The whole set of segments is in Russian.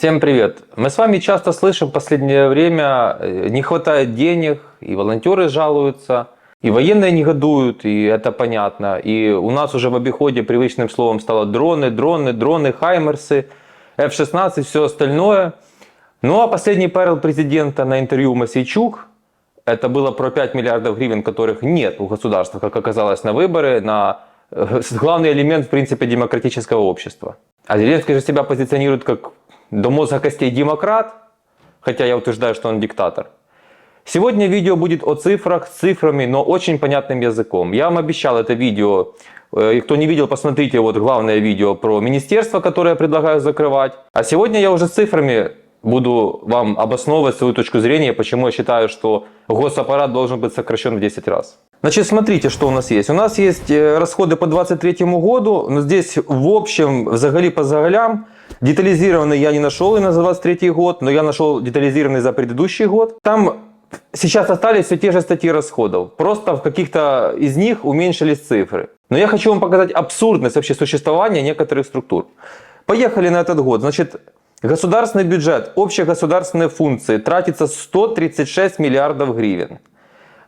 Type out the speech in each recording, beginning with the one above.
Всем привет! Мы с вами часто слышим в последнее время, не хватает денег, и волонтеры жалуются, и военные негодуют, и это понятно. И у нас уже в обиходе привычным словом стало дроны, хаймерсы, F-16, все остальное. Ну а последний перл президента на интервью Мосейчук, это было про 5 миллиардов гривен, которых нет у государства, как оказалось на выборы, на главный элемент в принципе демократического общества. А Зеленский же себя позиционирует как до мозга костей демократ, хотя я утверждаю, что он диктатор. Сегодня видео будет о цифрах, с цифрами, но очень понятным языком. Я вам обещал это видео, и кто не видел, посмотрите вот главное видео про министерство, которое я предлагаю закрывать. А сегодня я уже с цифрами буду вам обосновывать свою точку зрения, почему я считаю, что госаппарат должен быть сокращен в 10 раз. Значит, смотрите, что у нас есть. У нас есть расходы по 2023 году, но здесь в общем, взагалі по загалям, детализированный я не нашел и на 2023 год, но я нашел детализированный за предыдущий год. Там сейчас остались все те же статьи расходов, просто в каких-то из них уменьшились цифры. Но я хочу вам показать абсурдность вообще существования некоторых структур. Поехали на этот год. Значит, государственный бюджет, общегосударственные функции тратится 136 миллиардов гривен.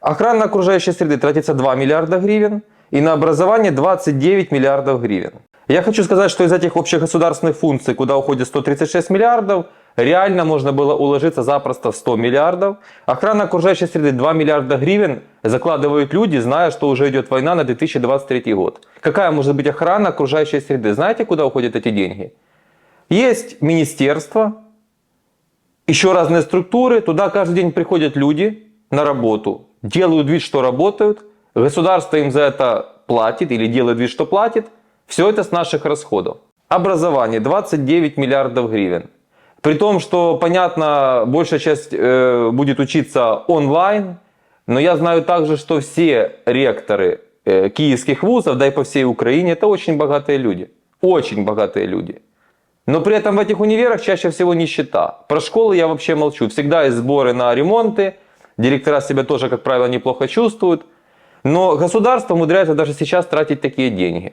Охрана окружающей среды тратится 2 миллиарда гривен. И на образование 29 миллиардов гривен. Я хочу сказать, что из этих общегосударственных функций, куда уходит 136 миллиардов, реально можно было уложиться запросто в 100 миллиардов. Охрана окружающей среды 2 миллиарда гривен закладывают люди, зная, что уже идет война на 2023 год. Какая может быть охрана окружающей среды? Знаете, куда уходят эти деньги? Есть министерство, еще разные структуры, туда каждый день приходят люди на работу, делают вид, что работают, государство им за это платит или делает вид, что платит. Все это с наших расходов. Образование 29 миллиардов гривен. При том, что, понятно, большая часть будет учиться онлайн, но я знаю также, что все ректоры киевских вузов, да и по всей Украине, это очень богатые люди. Очень богатые люди. Но при этом в этих универах чаще всего нищета. Про школы я вообще молчу. Всегда есть сборы на ремонты. Директора себя тоже, как правило, неплохо чувствуют. Но государство умудряется даже сейчас тратить такие деньги.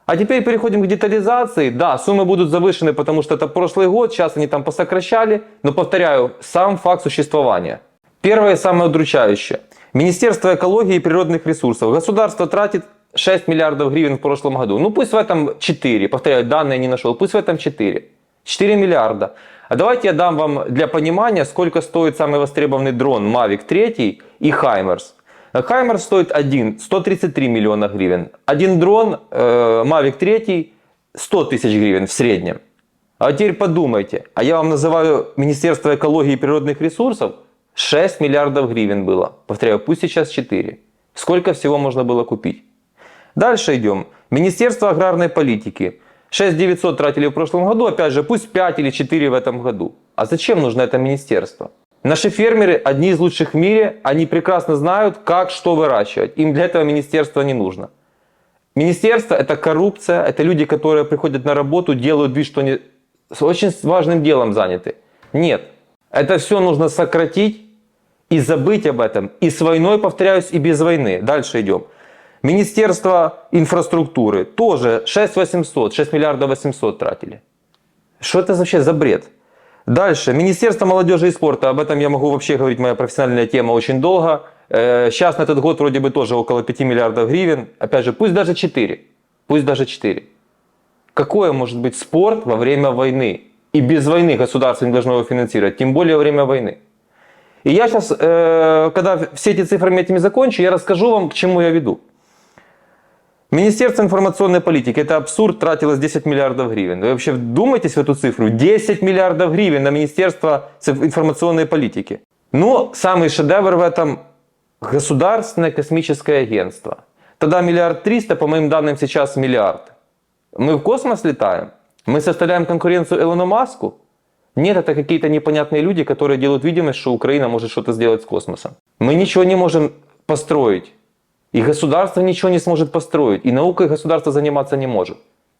А теперь переходим к детализации. Да, суммы будут завышены, потому что это прошлый год, сейчас они там посокращали. Но повторяю, сам факт существования. Первое и самое удручающее. Министерство экологии и природных ресурсов. Государство тратит 6 миллиардов гривен в прошлом году. Ну пусть в этом 4. Повторяю, данные не нашел. Пусть в этом 4. 4 миллиарда. А давайте я дам вам для понимания, сколько стоит самый востребованный дрон Mavic 3 и Хаймерс. Хаймерс стоит 133 миллиона гривен. Один дрон Mavic 3 100 тысяч гривен в среднем. А теперь подумайте, а я вам называю Министерство экологии и природных ресурсов, 6 миллиардов гривен было. Повторяю, пусть сейчас 4. Сколько всего можно было купить? Дальше идем. Министерство аграрной политики. 6 900 тратили в прошлом году, опять же, пусть 5 или 4 в этом году. А зачем нужно это министерство? Наши фермеры одни из лучших в мире, они прекрасно знают, как что выращивать. Им для этого министерство не нужно. Министерство – это коррупция, это люди, которые приходят на работу, делают вид, что они с очень важным делом заняты. Нет, это все нужно сократить и забыть об этом. И с войной, повторяюсь, и без войны. Дальше идем. Министерство инфраструктуры тоже 6 миллиардов 800 тратили. Что это вообще за бред? Дальше. Министерство молодежи и спорта. Об этом я могу вообще говорить, моя профессиональная тема, очень долго. Сейчас на этот год вроде бы тоже около 5 миллиардов гривен. Опять же, пусть даже 4. Пусть даже 4. Какое может быть спорт во время войны? И без войны государство не должно его финансировать. Тем более во время войны. И я сейчас, когда все эти цифрами этими закончу, я расскажу вам, к чему я веду. Министерство информационной политики, это абсурд, тратилось 10 миллиардов гривен. Вы вообще вдумайтесь в эту цифру? 10 миллиардов гривен на Министерство информационной политики. Но самый шедевр в этом – Государственное космическое агентство. Тогда 1 300 000 000, по моим данным сейчас миллиард. Мы в космос летаем? Мы составляем конкуренцию Илону Маску? Нет, это какие-то непонятные люди, которые делают видимость, что Украина может что-то сделать с космосом. Мы ничего не можем построить. И государство ничего не сможет построить. И наукой государство заниматься не может.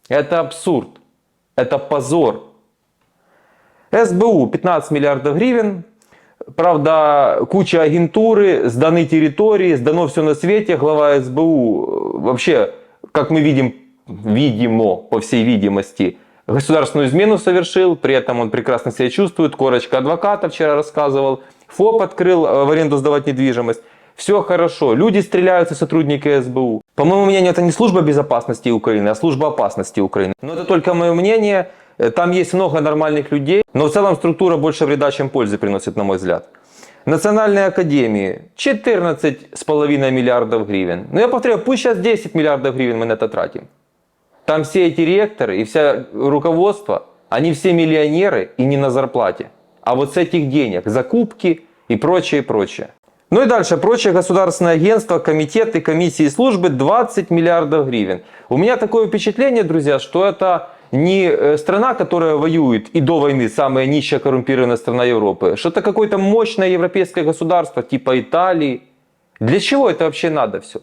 Это абсурд. Это позор. СБУ 15 миллиардов гривен. Правда, куча агентуры, сданы территории, сдано все на свете. Глава СБУ вообще, как мы видим, видимо, по всей видимости, государственную измену совершил, при этом он прекрасно себя чувствует, корочка адвоката вчера рассказывал, ФОП открыл, в аренду сдавать недвижимость. Все хорошо, люди стреляются, сотрудники СБУ. По моему мнению, это не служба безопасности Украины, а служба опасности Украины. Но это только мое мнение, там есть много нормальных людей, но в целом структура больше вреда, чем пользы приносит, на мой взгляд. Национальной академии 14,5 миллиардов гривен. Ну я повторяю, пусть сейчас 10 миллиардов гривен мы на это тратим. Там все эти ректоры и вся руководство, они все миллионеры и не на зарплате. А вот с этих денег закупки и прочее, прочее. Ну и дальше, прочие государственные агентства, комитеты, комиссии и службы 20 миллиардов гривен. У меня такое впечатление, друзья, что это не страна, которая воюет и до войны самая нищая коррумпированная страна Европы, что это какое-то мощное европейское государство типа Италии. Для чего это вообще надо все?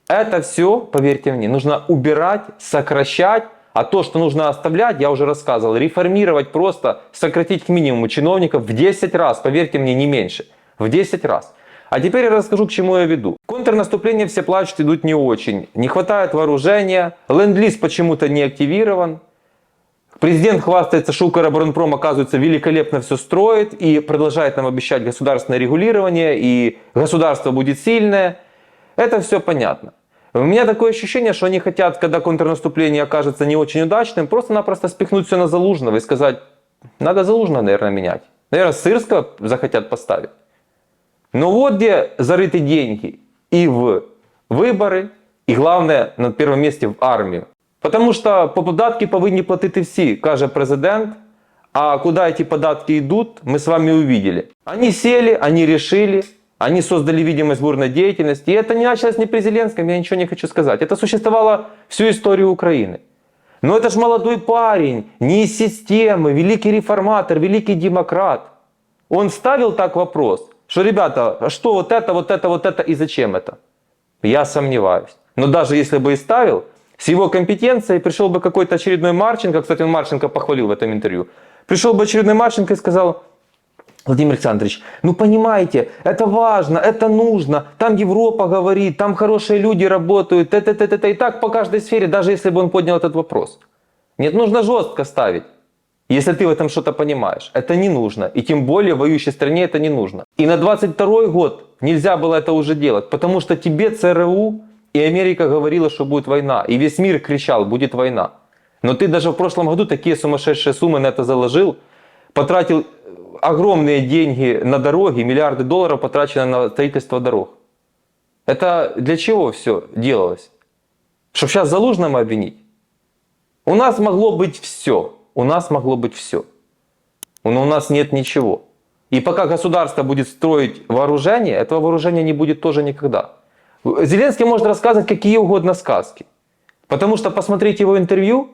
Это все, поверьте мне, нужно убирать, сокращать, а то, что нужно оставлять, я уже рассказывал, реформировать просто, сократить к минимуму чиновников в 10 раз, поверьте мне, не меньше, в 10 раз. А теперь я расскажу, к чему я веду. Контрнаступление все плачут, идут не очень. Не хватает вооружения, ленд-лиз почему-то не активирован. Президент хвастается, что Укроборонпром, оказывается, великолепно все строит и продолжает нам обещать государственное регулирование, и государство будет сильное. Это все понятно. У меня такое ощущение, что они хотят, когда контрнаступление окажется не очень удачным, просто-напросто спихнуть все на Залужного и сказать, надо Залужного, наверное, менять. Наверное, Сырского захотят поставить. Но вот где зарыты деньги и в вибори, і головне, на першому місці в армію. Потому что по податки повинні платити всі, каже президент, а куда эти податки идут, мы с вами увидели. Они сели, они решили, они создали видимость бурной деятельности, и это не началось не при Зеленском, я ничего не хочу сказать. Это существовало всю историю Украины. Но это же молодой парень, не из системы, великий реформатор, великий демократ. Он ставил так вопрос, что, ребята, а что вот это и зачем это? Я сомневаюсь. Но даже если бы и ставил, с его компетенцией пришел бы какой-то очередной Марченко, кстати, он Марченко похвалил в этом интервью, пришел бы очередной Марченко и сказал, Владимир Александрович, ну понимаете, это важно, это нужно, там Европа говорит, там хорошие люди работают, и так по каждой сфере, даже если бы он поднял этот вопрос. Нет, нужно жестко ставить. Если ты в этом что-то понимаешь, это не нужно. И тем более в воюющей стране это не нужно. И на 22-й год нельзя было это уже делать, потому что тебе ЦРУ и Америка говорила, что будет война. И весь мир кричал, будет война. Но ты даже в прошлом году такие сумасшедшие суммы на это заложил, потратил огромные деньги на дороги, миллиарды долларов потрачено на строительство дорог. Это для чего все делалось? Чтобы сейчас Залужного обвинить? У нас могло быть все. У нас могло быть все. Но у нас нет ничего. И пока государство будет строить вооружение, этого вооружения не будет тоже никогда. Зеленский может рассказывать какие угодно сказки. Потому что посмотреть его интервью,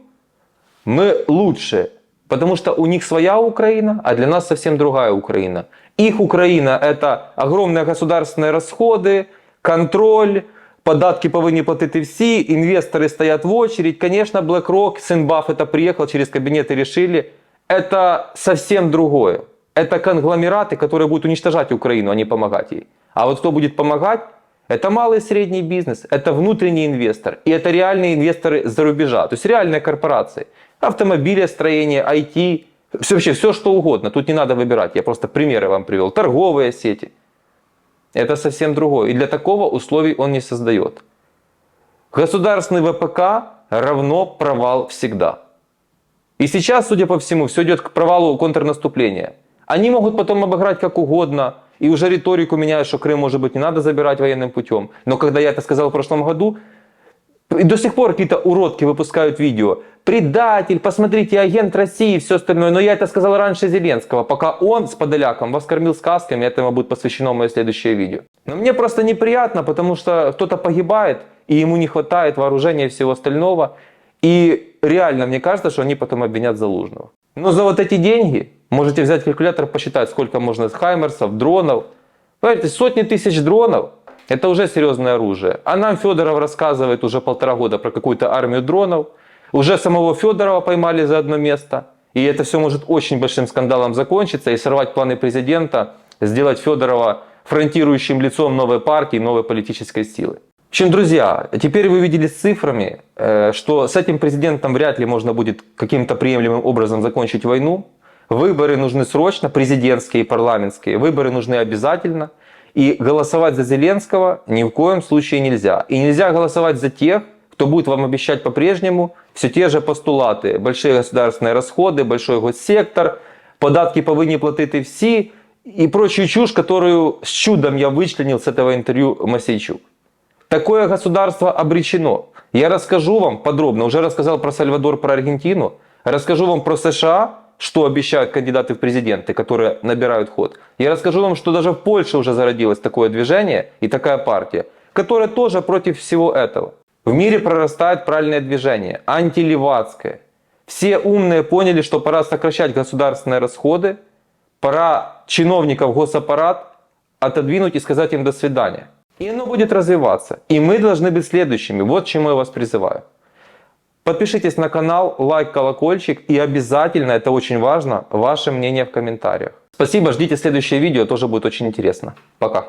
мы лучше. Потому что у них своя Украина, а для нас совсем другая Украина. Их Украина — это огромные государственные расходы, контроль, податки повинні платити всі, инвесторы стоят в очередь. Конечно, BlackRock, сын Баффета приехал через кабинет и решили. Это совсем другое. Это конгломераты, которые будут уничтожать Украину, а не помогать ей. А вот кто будет помогать, это малый и средний бизнес, это внутренний инвестор. И это реальные инвесторы за рубежа. То есть реальные корпорации. Автомобилестроение, IT, вообще все что угодно. Тут не надо выбирать, я просто примеры вам привел. Торговые сети. Это совсем другое. И для такого условий он не создает. Государственный ВПК равно провал всегда. И сейчас, судя по всему, все идет к провалу контрнаступления. Они могут потом обыграть как угодно. И уже риторику меняют, что Крым, может быть, не надо забирать военным путем. Но когда я это сказал в прошлом году, и до сих пор какие-то уродки выпускают видео. Предатель, посмотрите, агент России и все остальное. Но я это сказал раньше Зеленского, пока он с Подоляком вас кормил сказками. Этому будет посвящено мое следующее видео. Но мне просто неприятно, потому что кто-то погибает, и ему не хватает вооружения и всего остального. И реально, мне кажется, что они потом обвинят Залужного. Но за вот эти деньги можете взять калькулятор, посчитать, сколько можно хаймерсов, дронов. Понимаете, сотни тысяч дронов. Это уже серьезное оружие. А нам Федоров рассказывает уже 1,5 года про какую-то армию дронов. Уже самого Федорова поймали за одно место. И это все может очень большим скандалом закончиться и сорвать планы президента, сделать Федорова фронтирующим лицом новой партии, новой политической силы. В общем, друзья, теперь вы видели с цифрами, что с этим президентом вряд ли можно будет каким-то приемлемым образом закончить войну. Выборы нужны срочно, президентские и парламентские. Выборы нужны обязательно. И голосовать за Зеленского ни в коем случае нельзя. И нельзя голосовать за тех, кто будет вам обещать по-прежнему все те же постулаты. Большие государственные расходы, большой госсектор, податки повинні платити всі и прочую чушь, которую с чудом я вычленил с этого интервью Мосейчук. Такое государство обречено. Я расскажу вам подробно, уже рассказал про Сальвадор, про Аргентину, расскажу вам про США, что обещают кандидаты в президенты, которые набирают ход. Я расскажу вам, что даже в Польше уже зародилось такое движение и такая партия, которая тоже против всего этого. В мире прорастает правильное движение, антилевацкое. Все умные поняли, что пора сокращать государственные расходы, пора чиновников госаппарат отодвинуть и сказать им до свидания. И оно будет развиваться. И мы должны быть следующими. Вот к чему я вас призываю. Подпишитесь на канал, лайк, колокольчик и обязательно, это очень важно, ваше мнение в комментариях. Спасибо, ждите следующее видео, тоже будет очень интересно. Пока.